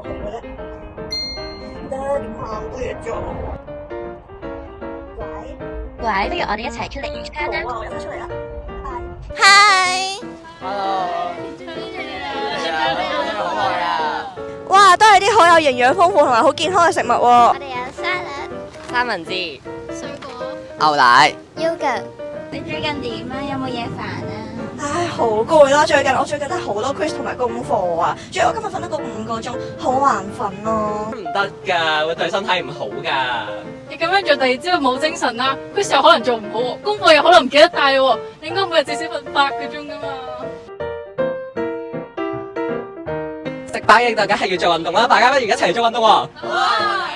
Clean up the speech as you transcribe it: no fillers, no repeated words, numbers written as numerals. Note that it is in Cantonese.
好嘅咧？唔得，點行冇嘢做。喂，喂，不如我哋一齊出嚟影張啦。好啊，我一陣出嚟啦。拜拜。嗨， Hello，好耐啊！哇，都係啲好有營養豐富同埋好健康嘅食物喎。我哋有沙律、三文治、水果、牛奶。 yogurt。你最近點啊？有冇嘢煩啊？唉，好攰啦！我最近都好多 quiz 同埋功課啊，仲有我今日瞓得個5個鐘，好眼瞓咯。唔得㗎，會對身體唔好㗎。你咁樣做，第二朝冇精神啦，quiz又可能做唔好喎，功課又可能唔記得帶喎，你應該每日至少瞓8個鐘㗎嘛。食飽嘢就梗係要做運動啦，大家不如一齊做運動喎。好啊！